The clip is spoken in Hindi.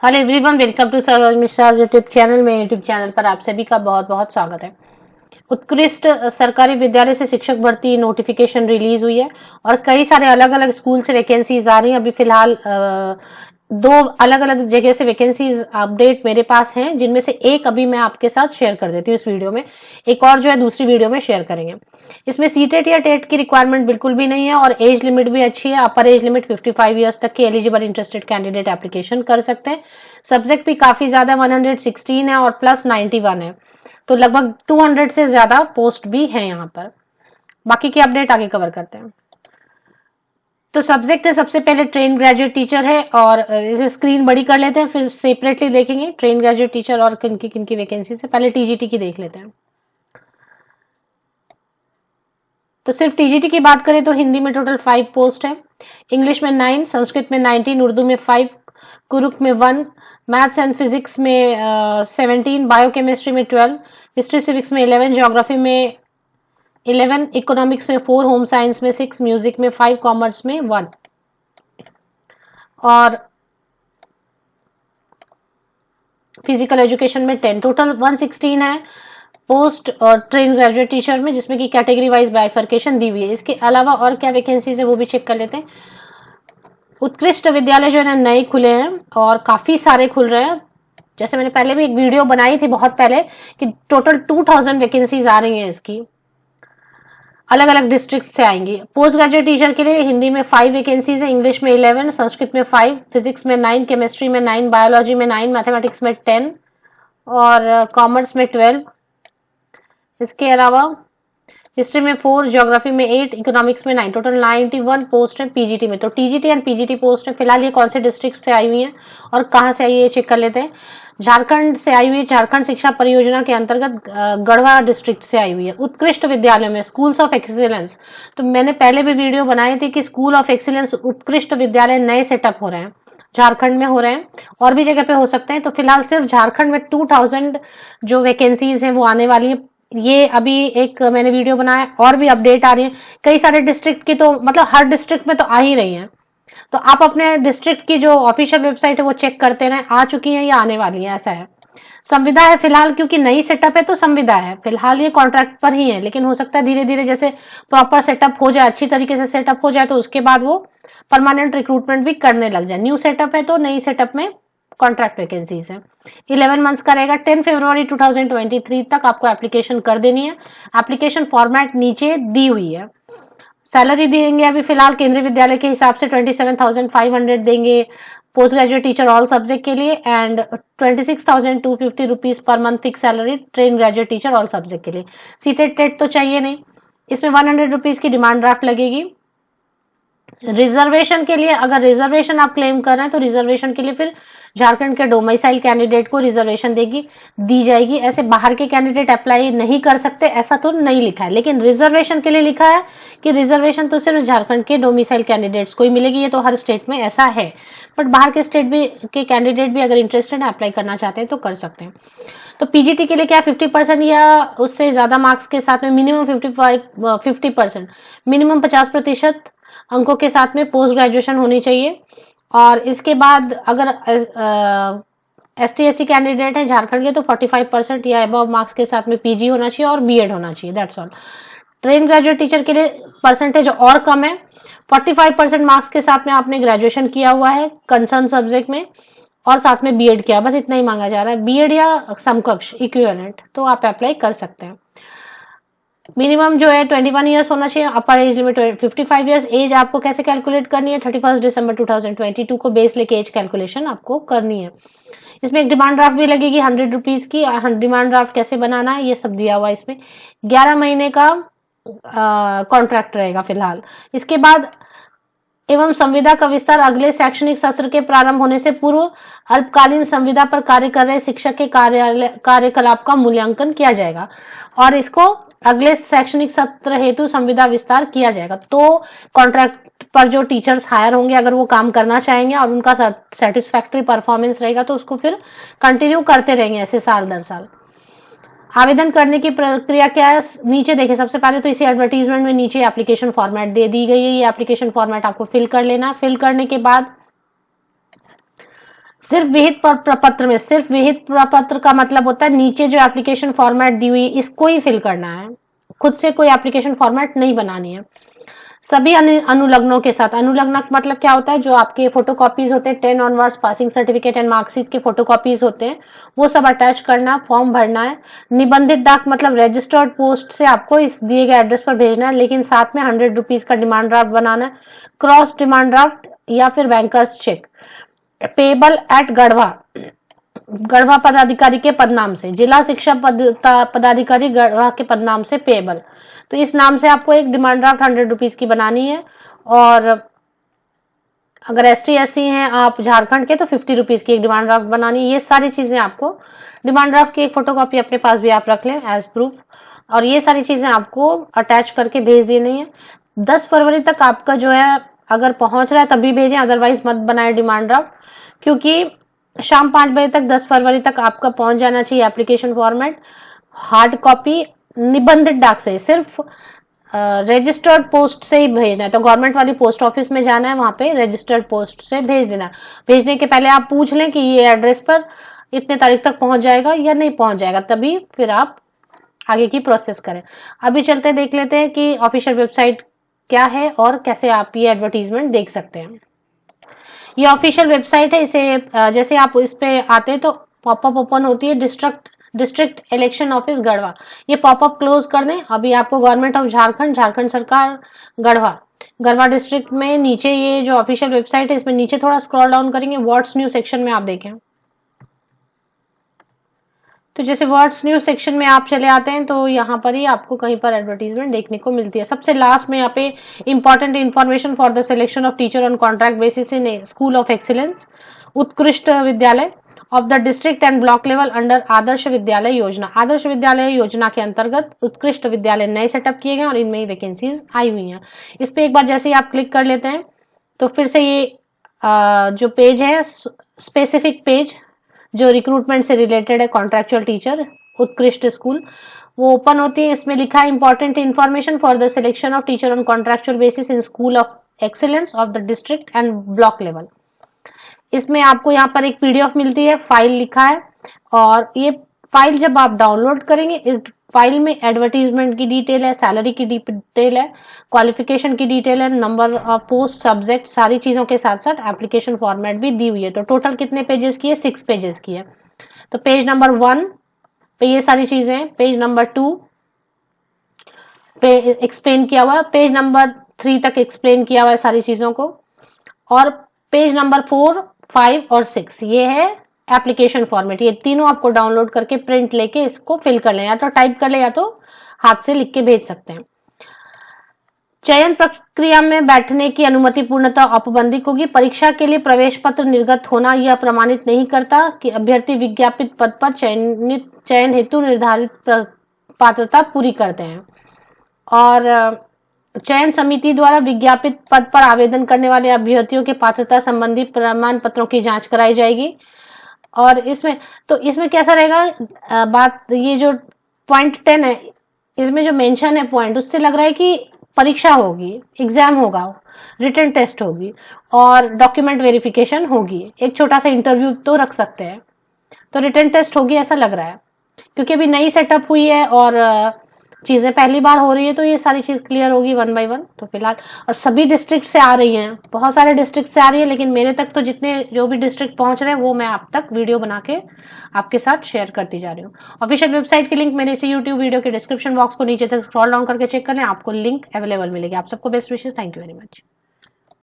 Hello everyone, welcome to Saroj Mishra YouTube channel में। यूट्यूब चैनल पर आप सभी का बहुत बहुत स्वागत है। उत्कृष्ट सरकारी विद्यालय से शिक्षक भर्ती नोटिफिकेशन रिलीज हुई है और कई सारे अलग अलग स्कूल से वैकेंसीज आ रही हैं। अभी फिलहाल दो अलग अलग जगह से वैकेंसीज अपडेट मेरे पास हैं, जिनमें से एक अभी मैं आपके साथ शेयर कर देती हूँ इस वीडियो में। एक और जो है दूसरी वीडियो में शेयर करेंगे। इसमें सीटेट या टेट की रिक्वायरमेंट बिल्कुल भी नहीं है और एज लिमिट भी अच्छी है। अपर एज लिमिट 55 ईयर्स तक के एलिजिबल इंटरेस्टेड कैंडिडेट एप्लीकेशन कर सकते हैं। सब्जेक्ट भी काफी ज्यादा 116 है और प्लस 91 है, तो लगभग 200 से ज्यादा पोस्ट भी है यहाँ पर। बाकी की अपडेट आगे कवर करते हैं। तो सब्जेक्ट है सबसे पहले ट्रेन ग्रेजुएट टीचर है और इसे स्क्रीन बड़ी कर लेते हैं, फिर सेपरेटली देखेंगे ट्रेन ग्रेजुएट टीचर और किनकी वैकेंसी से। पहले टीजीटी की देख लेते हैं। तो सिर्फ टीजीटी की बात करें तो हिंदी में टोटल 5 पोस्ट है, इंग्लिश में 9, संस्कृत में 19, उर्दू में 5, कुरुख में 1, मैथ्स एंड फिजिक्स में 17, बायोकेमिस्ट्री में 12, हिस्ट्री सिविक्स में 11, ज्योग्राफी में 11, इकोनॉमिक्स में 4, होम साइंस में 6, म्यूजिक में 5, कॉमर्स में 1 और फिजिकल एजुकेशन में 10। टोटल 116 है पोस्ट और ट्रेन ग्रेजुएट टीचर में, जिसमें कि कैटेगरी वाइज बाइफर्केशन दी हुई है। इसके अलावा और क्या वैकेंसीज है वो भी चेक कर लेते हैं। उत्कृष्ट विद्यालय जो है ना नए खुले हैं और काफी सारे खुल रहे हैं। जैसे मैंने पहले भी एक वीडियो बनाई थी बहुत पहले कि टोटल 2000 वैकेंसीज आ रही हैं इसकी, अलग अलग डिस्ट्रिक्ट से आएंगी। पोस्ट ग्रेजुएट टीचर के लिए हिंदी में 5 वैकेंसीज है, इंग्लिश में 11, संस्कृत में 5, फिजिक्स में 9, केमिस्ट्री में 9, बायोलॉजी में 9, मैथमेटिक्स में 10 और कॉमर्स में 12। इसके अलावा हिस्ट्री में 4, ज्योग्राफी में 8, इकोनॉमिक्स में 9, टोटल 91 पोस्ट है पीजीटी में। तो टीजीटी एंड पीजीटी पोस्ट है। फिलहाल ये कौन से डिस्ट्रिक्ट से आई हुई है और कहाँ से आई है चेक कर लेते हैं। झारखंड से आई हुई है, झारखंड शिक्षा परियोजना के अंतर्गत गढ़वा डिस्ट्रिक्ट से आई हुई है। उत्कृष्ट विद्यालयों में स्कूल्स ऑफ एक्सीलेंस, तो मैंने पहले भी वीडियो बनाई थी कि स्कूल ऑफ एक्सीलेंस उत्कृष्ट विद्यालय नए सेटअप हो रहे हैं, झारखंड में हो रहे हैं और भी जगह पे हो सकते हैं। तो फिलहाल सिर्फ झारखंड में 2000 जो वैकेंसीज हैं वो आने वाली है। ये अभी एक मैंने वीडियो बनाया, और भी अपडेट आ रही है कई सारे डिस्ट्रिक्ट की, तो मतलब हर डिस्ट्रिक्ट में तो आ ही रही है। तो आप अपने डिस्ट्रिक्ट की जो ऑफिशियल वेबसाइट है वो चेक करते रहें, आ चुकी है या आने वाली है, ऐसा है। संविदा है फिलहाल, क्योंकि नई सेटअप है तो संविदा है फिलहाल, ये कॉन्ट्रैक्ट पर ही है, लेकिन हो सकता है धीरे धीरे जैसे प्रॉपर सेटअप हो जाए, अच्छी तरीके से सेटअप हो जाए तो उसके बाद वो परमानेंट रिक्रूटमेंट भी करने लग जाए। न्यू सेटअप है तो नई सेटअप में कॉन्ट्रैक्ट वैकेंसीज है। 11 मंथ्स का रहेगा। 10 फरवरी 2023 तक आपको एप्लीकेशन कर देनी है। एप्लीकेशन फॉर्मेट नीचे दी हुई है। सैलरी देंगे अभी फिलहाल केंद्रीय विद्यालय के हिसाब से 27,500 देंगे post graduate teacher all subject के लिए, and 26,250 rupees per month fix salary train graduate teacher all subject के लिए। सीटेट टेट तो चाहिए नहीं। इसमें 100 रुपीज की डिमांड ड्राफ्ट लगेगी। रिजर्वेशन के लिए, अगर रिजर्वेशन आप क्लेम कर रहे हैं तो रिजर्वेशन के लिए फिर झारखंड के डोमिसाइल कैंडिडेट को रिजर्वेशन दी जाएगी। ऐसे बाहर के कैंडिडेट अप्लाई नहीं कर सकते ऐसा तो नहीं लिखा है, लेकिन रिजर्वेशन के लिए लिखा है कि रिजर्वेशन तो सिर्फ झारखंड के डोमिसाइल कैंडिडेट्स को ही मिलेगी। ये तो हर स्टेट में ऐसा है, बट बाहर के स्टेट भी के कैंडिडेट भी अगर इंटरेस्टेड है अप्लाई करना चाहते हैं तो कर सकते हैं। तो पीजीटी के लिए क्या 50% या उससे ज्यादा मार्क्स के साथ में मिनिमम 50%, मिनिमम 50% अंकों के साथ में पोस्ट ग्रेजुएशन होनी चाहिए। और इसके बाद अगर ST/SC कैंडिडेट है झारखंड के तो 45% या अबव मार्क्स के साथ में पीजी होना चाहिए और बीएड होना चाहिए, that's all. Train graduate teacher के लिए परसेंटेज और कम है, 45% मार्क्स के साथ में आपने ग्रेजुएशन किया हुआ है कंसर्न सब्जेक्ट में और साथ में बीएड किया, बस इतना ही मांगा जा रहा है। बीएड या समकक्ष इक्विवेलेंट तो आप अप्लाई कर सकते हैं। मिनिमम जो है 21 ईयर्स होना चाहिए, upper age limit 55 years. Age आपको कैसे कैलकुलेट करनी है, 31 दिसंबर 2022 को बेस लेके एज कैलकुलेशन आपको करनी है। इसमें एक डिमांड ड्राफ्ट भी लगेगी 100 रुपीज की। डिमांड ड्राफ्ट कैसे बनाना है ये सब दिया हुआ है इसमें। 11 महीने का कॉन्ट्रैक्ट रहेगा फिलहाल। इसके बाद एवं संविदा का विस्तार अगले शैक्षणिक सत्र के प्रारंभ होने से पूर्व अल्पकालीन संविदा पर कार्य कर रहे शिक्षक के कार्यकलाप का मूल्यांकन किया जाएगा और इसको अगले शैक्षणिक सत्र हेतु संविदा विस्तार किया जाएगा। तो कॉन्ट्रैक्ट पर जो टीचर्स हायर होंगे अगर वो काम करना चाहेंगे और उनका सेटिस्फैक्टरी परफॉर्मेंस रहेगा तो उसको फिर कंटिन्यू करते रहेंगे ऐसे साल दर साल। आवेदन करने की प्रक्रिया क्या है, नीचे देखें। सबसे पहले तो इसी एडवर्टीजमेंट में नीचे एप्लीकेशन फॉर्मेट दे दी गई है। ये एप्लीकेशन फॉर्मेट आपको फिल कर लेना है। फिल करने के बाद सिर्फ विहित प्रपत्र में, सिर्फ विहित प्रपत्र का मतलब होता है नीचे जो एप्लीकेशन फॉर्मेट दी हुई है इसको ही फिल करना है, खुद से कोई एप्लीकेशन फॉर्मेट नहीं बनानी है। सभी अनुलग्नों के साथ, अनुलग्न मतलब क्या होता है, जो आपके फोटोकॉपीज होते हैं 10 onwards, passing certificate and marksheet के फोटोकॉपीज होते हैं, वो सब अटैच करना, फॉर्म भरना है। निबंधित डाक मतलब रजिस्टर्ड पोस्ट से आपको इस दिए गए एड्रेस पर भेजना है, लेकिन साथ में 100 रुपीज का डिमांड ड्राफ्ट बनाना है। क्रॉस डिमांड ड्राफ्ट या फिर bankers cheque. Payable at Garhwa, Garhwa पदाधिकारी के पदनाम से, जिला शिक्षा पदाधिकारी गढ़वा के पदनाम से पेबल, तो इस नाम से आपको एक डिमांड ड्राफ्ट 100 रुपीज की बनानी है। और अगर ST SC हैं आप झारखंड के तो 50 रुपीज की एक डिमांड ड्राफ्ट बनानी है। ये सारी चीजें आपको, डिमांड ड्राफ्ट की एक फोटोकॉपी अपने पास भी आप रख लें एज प्रूफ, और ये सारी चीजें आपको अटैच करके भेज देनी है। 10 फरवरी तक आपका जो है अगर पहुंच रहा है तभी भेजें, अदरवाइज मत बनाए डिमांड ड्राफ्ट, क्योंकि शाम 5 बजे तक 10 फरवरी तक आपका पहुंच जाना चाहिए एप्लीकेशन फॉर्मेट। हार्ड कॉपी निबंधित डाक से, सिर्फ रजिस्टर्ड पोस्ट से ही भेजना है, तो गवर्नमेंट वाली पोस्ट ऑफिस में जाना है, वहां पे रजिस्टर्ड पोस्ट से भेज देना। भेजने के पहले आप पूछ लें कि ये एड्रेस पर इतने तारीख तक पहुंच जाएगा या नहीं पहुंच जाएगा, तभी फिर आप आगे की प्रोसेस करें। अभी चलते देख लेते हैं कि ऑफिशियल वेबसाइट क्या है और कैसे आप ये एडवर्टीजमेंट देख सकते हैं। ये ऑफिशियल वेबसाइट है, इसे जैसे आप इस पे आते हैं तो पॉपअप ओपन होती है, डिस्ट्रिक्ट इलेक्शन ऑफिस गढ़वा, ये पॉपअप क्लोज कर दें। अभी आपको गवर्नमेंट ऑफ झारखंड सरकार गढ़वा डिस्ट्रिक्ट में नीचे ये जो ऑफिशियल वेबसाइट है, इसमें नीचे थोड़ा स्क्रॉल डाउन करेंगे, व्हाट्स न्यू सेक्शन में आप देखें, तो जैसे व्हाट्स न्यू सेक्शन में आप चले आते हैं तो यहाँ पर ही आपको कहीं पर एडवर्टीजमेंट देखने को मिलती है। सबसे लास्ट में यहाँ पे important information for the selection of teacher on contract basis in school of excellence, उत्कृष्ट विद्यालय of the district and block level under आदर्श विद्यालय योजना। आदर्श विद्यालय योजना के अंतर्गत उत्कृष्ट विद्यालय नए सेटअप किए गए और इनमें ही वैकेंसीज आई हुई हैं। इस पे एक बार जैसे ही आप क्लिक कर लेते हैं तो फिर से ये जो पेज है, स्पेसिफिक पेज जो रिक्रूटमेंट से रिलेटेड है, कॉन्ट्रैक्चुअल टीचर उत्कृष्ट स्कूल, वो ओपन होती है। इसमें लिखा है important information for the selection of teacher on contractual basis in school of excellence of the district and block level. इसमें आपको यहाँ पर एक PDF मिलती है, फाइल लिखा है, और ये फाइल जब आप डाउनलोड करेंगे, इस फाइल में एडवर्टीजमेंट की डिटेल है, सैलरी की डिटेल है, क्वालिफिकेशन की डिटेल है, नंबर ऑफ पोस्ट, सब्जेक्ट, सारी चीजों के साथ साथ एप्लीकेशन फॉर्मेट भी दी हुई है। तो टोटल कितने पेजेस की है? 6 पेजेस की है। तो पेज नंबर 1 पे ये सारी चीजें, पेज नंबर 2 पे एक्सप्लेन किया हुआ है, पेज नंबर 3 तक एक्सप्लेन किया हुआ है सारी चीजों को, और पेज नंबर 4, 5 और 6 ये है एप्लीकेशन फॉर्मेट। ये तीनों आपको डाउनलोड करके प्रिंट लेके इसको फिल कर लें, या तो टाइप कर ले या तो हाथ से लिख के भेज सकते हैं। चयन प्रक्रिया में बैठने की अनुमति पूर्णतः औपबंधिक होगी। परीक्षा के लिए प्रवेश पत्र निर्गत होना यह प्रमाणित नहीं करता कि अभ्यर्थी विज्ञापित पद पर चयन हेतु निर्धारित पात्रता पूरी करते हैं, और चयन समिति द्वारा विज्ञापित पद पर आवेदन करने वाले अभ्यर्थियों के पात्रता संबंधी प्रमाण पत्रों की जांच कराई जाएगी। और इसमें कैसा रहेगा बात, ये जो पॉइंट 10 है, इसमें जो मेंशन है पॉइंट, उससे लग रहा है कि परीक्षा होगी, एग्जाम होगा, रिटन टेस्ट होगी और डॉक्यूमेंट वेरिफिकेशन होगी, एक छोटा सा इंटरव्यू तो रख सकते हैं, तो रिटन टेस्ट होगी ऐसा लग रहा है, क्योंकि अभी नई सेटअप हुई है और चीजें पहली बार हो रही है, तो ये सारी चीज क्लियर होगी 1 by 1। तो फिलहाल, और सभी डिस्ट्रिक्ट से आ रही हैं, बहुत सारे डिस्ट्रिक्ट से आ रही है, लेकिन मेरे तक तो जितने जो भी डिस्ट्रिक्ट पहुंच रहे हैं वो मैं आप तक वीडियो बना के आपके साथ शेयर करती जा रही हूँ। ऑफिशियल वेबसाइट की लिंक मेरे इसी यूट्यूब वीडियो के डिस्क्रिप्शन बॉक्स को नीचे तक स्क्रॉल डाउन करके चेक कर लें, आपको लिंक अवेलेबल मिलेगी। आप सबको बेस्ट विशेष, थैंक यू वेरी मच।